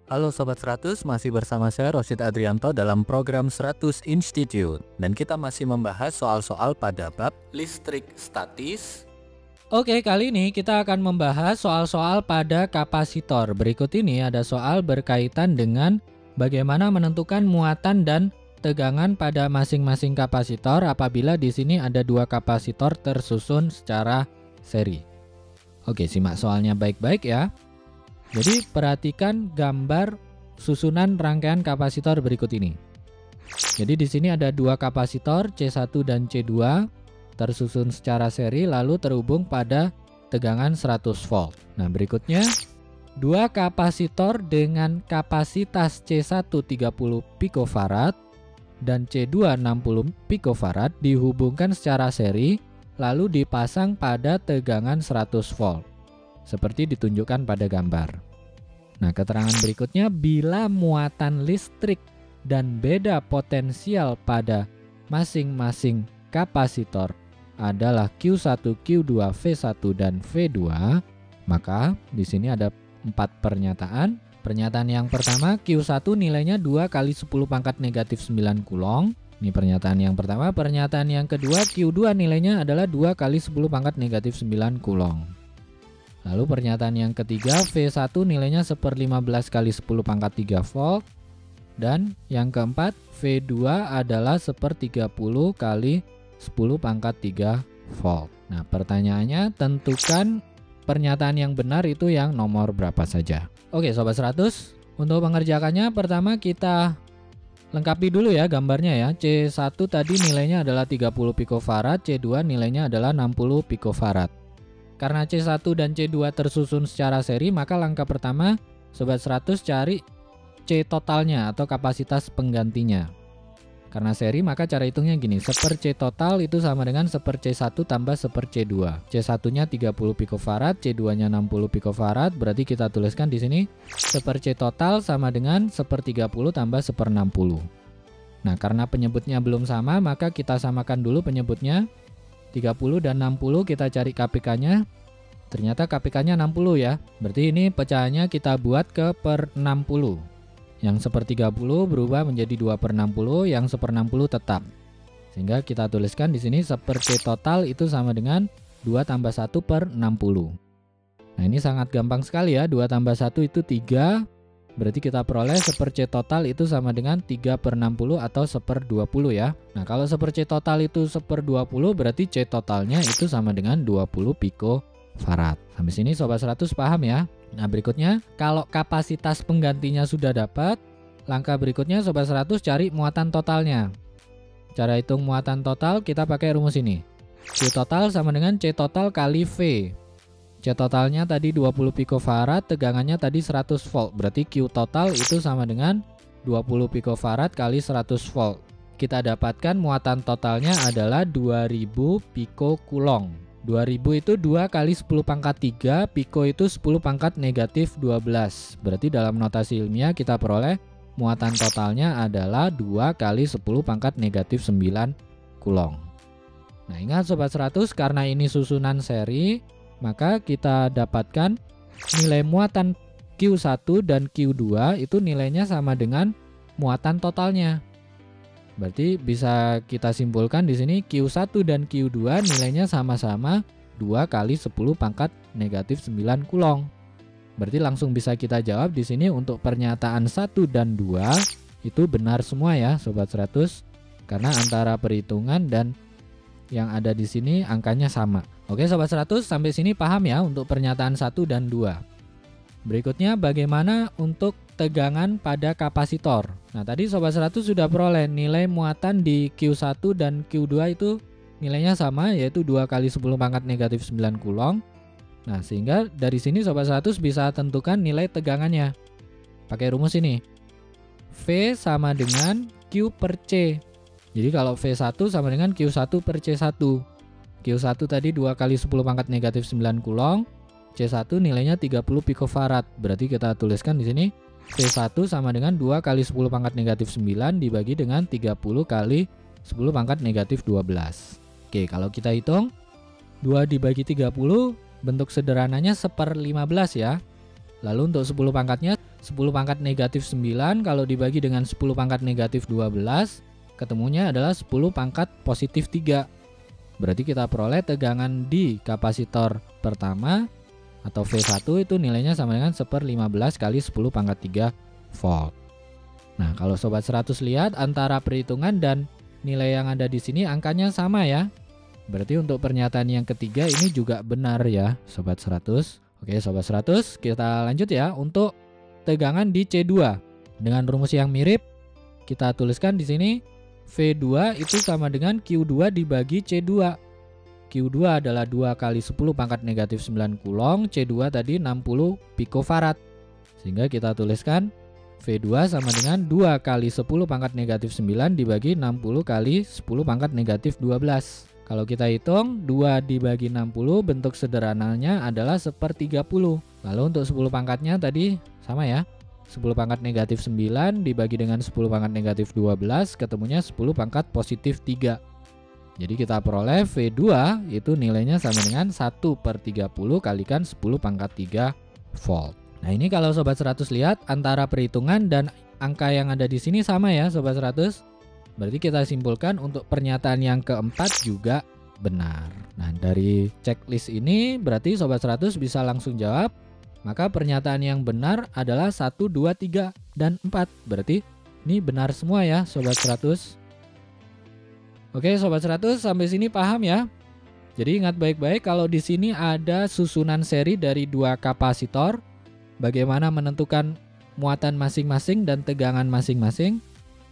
Halo Sobat 100, masih bersama saya Rosid Adrianto dalam program 100 Institute. Dan kita masih membahas soal-soal pada bab listrik statis. Oke, kali ini kita akan membahas soal-soal pada kapasitor. Berikut ini ada soal berkaitan dengan bagaimana menentukan muatan dan tegangan pada masing-masing kapasitor apabila di sini ada dua kapasitor tersusun secara seri. Oke, simak soalnya baik-baik ya. Jadi perhatikan gambar susunan rangkaian kapasitor berikut ini. Jadi di sini ada dua kapasitor C1 dan C2 tersusun secara seri lalu terhubung pada tegangan 100 volt. Nah, berikutnya dua kapasitor dengan kapasitas C1 30 picofarad dan C2 60 picofarad dihubungkan secara seri lalu dipasang pada tegangan 100 volt. Seperti ditunjukkan pada gambar. Nah, keterangan berikutnya, bila muatan listrik dan beda potensial pada masing-masing kapasitor adalah Q1, Q2, V1 dan V2, maka di sini ada 4 pernyataan. Pernyataan yang pertama, Q1 nilainya 2 kali 10 pangkat negatif 9 kulong. Ini pernyataan yang pertama. Pernyataan yang kedua, Q2 nilainya adalah 2 kali 10 pangkat negatif 9 kulong. Lalu pernyataan yang ketiga, V1 nilainya 1/15 kali 10 pangkat 3 volt. Dan yang keempat, V2 adalah 1/30 kali 10 pangkat 3 volt. Nah, pertanyaannya tentukan pernyataan yang benar itu yang nomor berapa saja. Oke Sobat 100, untuk mengerjakannya pertama kita lengkapi dulu ya gambarnya ya. C1 tadi nilainya adalah 30 picofarad, C2 nilainya adalah 60 picofarad. Karena C1 dan C2 tersusun secara seri, maka langkah pertama Sobat 100 cari C totalnya atau kapasitas penggantinya. Karena seri maka cara hitungnya gini, 1/C total itu sama dengan 1/C1 tambah 1/C2. C1-nya 30 picofarad, C2-nya 60 picofarad, berarti kita tuliskan di sini 1/C total sama dengan 1/30 tambah 1/60. Nah, karena penyebutnya belum sama, maka kita samakan dulu penyebutnya. 30 dan 60 kita cari KPK-nya. Ternyata KPK-nya 60 ya. Berarti ini pecahannya kita buat ke per 60. Yang 1/30 berubah menjadi 2/60, yang 1/60 tetap. Sehingga kita tuliskan di sini 1/C total itu sama dengan 2 tambah 1/60. Nah, ini sangat gampang sekali ya. 2 tambah 1 itu 3. Berarti kita peroleh 1/C total itu sama dengan 3/60 atau 1/20 ya. Nah, kalau 1/C total itu 1/20 berarti C totalnya itu sama dengan 20 picofarad. Sampai sini Sobat 100 paham ya? Nah, berikutnya kalau kapasitas penggantinya sudah dapat, langkah berikutnya Sobat 100 cari muatan totalnya. Cara hitung muatan total kita pakai rumus ini. Q total sama dengan C total kali V. C totalnya tadi 20 picofarad, tegangannya tadi 100 volt. Berarti Q total itu sama dengan 20 picofarad kali 100 volt. Kita dapatkan muatan totalnya adalah 2000 picocoulomb. 2000 itu 2 kali 10 pangkat 3, pico itu 10 pangkat negatif 12. Berarti dalam notasi ilmiah kita peroleh muatan totalnya adalah 2 kali 10 pangkat negatif 9 coulomb. Nah, ingat Sobat 100, karena ini susunan seri, maka kita dapatkan nilai muatan Q1 dan Q2 itu nilainya sama dengan muatan totalnya. Berarti bisa kita simpulkan di sini Q1 dan Q2 nilainya sama-sama 2 kali 10 pangkat negatif 9 coulomb. Berarti langsung bisa kita jawab di sini untuk pernyataan 1 dan 2 itu benar semua ya Sobat 100. Karena antara perhitungan dan yang ada di sini angkanya sama. Oke Sobat 100, sampai sini paham ya untuk pernyataan 1 dan 2. Berikutnya bagaimana untuk tegangan pada kapasitor. Nah, tadi Sobat 100 sudah peroleh nilai muatan di Q1 dan Q2 itu nilainya sama, yaitu 2 kali 10 pangkat negatif 9 coulomb. Nah, sehingga dari sini Sobat 100 bisa tentukan nilai tegangannya. Pakai rumus ini. V sama dengan Q per C. Jadi kalau V1 sama dengan Q1 per C1. Q1 tadi 2 kali 10 pangkat negatif 9 coulomb. C1 nilainya 30 picofarad. Berarti kita tuliskan di sini V1 sama dengan 2 kali 10 pangkat negatif 9 dibagi dengan 30 kali 10 pangkat negatif 12. Oke, kalau kita hitung 2 dibagi 30 bentuk sederhananya 1/15 ya. Lalu untuk 10 pangkatnya, 10 pangkat negatif 9 kalau dibagi dengan 10 pangkat negatif 12, ketemunya adalah 10 pangkat positif 3. Berarti kita peroleh tegangan di kapasitor pertama atau V1 itu nilainya sama dengan 1/15 kali 10 pangkat 3 volt. Nah, kalau sobat 100 lihat antara perhitungan dan nilai yang ada di sini angkanya sama ya. Berarti untuk pernyataan yang ketiga ini juga benar ya, sobat 100. Oke, sobat 100, kita lanjut ya untuk tegangan di C2. Dengan rumus yang mirip, kita tuliskan di sini V2 itu sama dengan Q2 dibagi C2. Q2 adalah 2 kali 10 pangkat negatif 9 Coulomb, C2 tadi 60 picofarad. Sehingga kita tuliskan V2 sama dengan 2 kali 10 pangkat negatif 9 dibagi 60 kali 10 pangkat negatif 12. Kalau kita hitung 2 dibagi 60 bentuk sederhananya adalah 1/30. Lalu untuk 10 pangkatnya tadi sama ya. 10 pangkat negatif 9 dibagi dengan 10 pangkat negatif 12 ketemunya 10 pangkat positif 3. Jadi kita peroleh V2 itu nilainya sama dengan 1/30 kalikan 10 pangkat 3 volt. Nah ini kalau sobat 100 lihat antara perhitungan dan angka yang ada di sini sama ya sobat 100. Berarti kita simpulkan untuk pernyataan yang keempat juga benar. Nah dari checklist ini berarti sobat 100 bisa langsung jawab. Maka pernyataan yang benar adalah 1, 2, 3, dan 4. Berarti ini benar semua ya sobat 100. Oke sobat 100 sampai sini paham ya. Jadi ingat baik-baik kalau di sini ada susunan seri dari 2 kapasitor. Bagaimana menentukan muatan masing-masing dan tegangan masing-masing.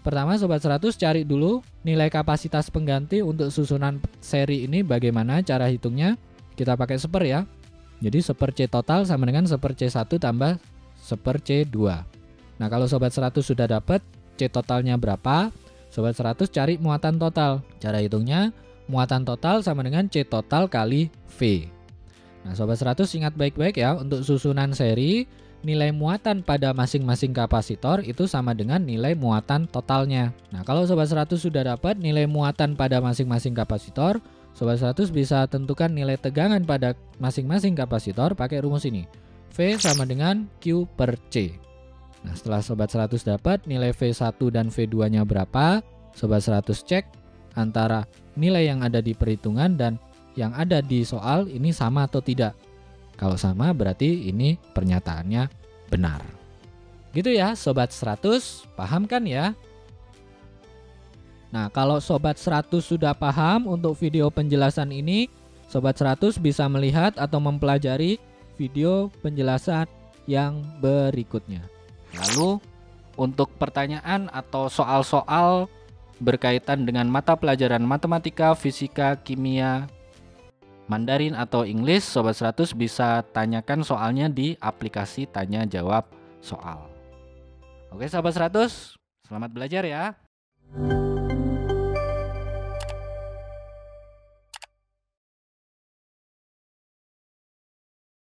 Pertama sobat 100 cari dulu nilai kapasitas pengganti untuk susunan seri ini bagaimana cara hitungnya. Kita pakai seper ya. Jadi 1/C total sama dengan 1/C1 tambah 1/C2. Nah kalau sobat 100 sudah dapat C totalnya berapa, sobat 100 cari muatan total. Cara hitungnya muatan total sama dengan C total kali V. Nah sobat 100 ingat baik-baik ya, untuk susunan seri nilai muatan pada masing-masing kapasitor itu sama dengan nilai muatan totalnya. Nah kalau sobat 100 sudah dapat nilai muatan pada masing-masing kapasitor, sobat 100 bisa tentukan nilai tegangan pada masing-masing kapasitor pakai rumus ini. V sama dengan Q per C. Nah setelah sobat 100 dapat nilai V1 dan V2 nya berapa, sobat 100 cek antara nilai yang ada di perhitungan dan yang ada di soal ini sama atau tidak. Kalau sama berarti ini pernyataannya benar. Gitu ya sobat 100, paham kan ya? Nah kalau sobat 100 sudah paham untuk video penjelasan ini, sobat 100 bisa melihat atau mempelajari video penjelasan yang berikutnya. Lalu untuk pertanyaan atau soal-soal berkaitan dengan mata pelajaran matematika, fisika, kimia, Mandarin atau English, sobat 100 bisa tanyakan soalnya di aplikasi tanya jawab soal. Oke sobat 100, selamat belajar ya.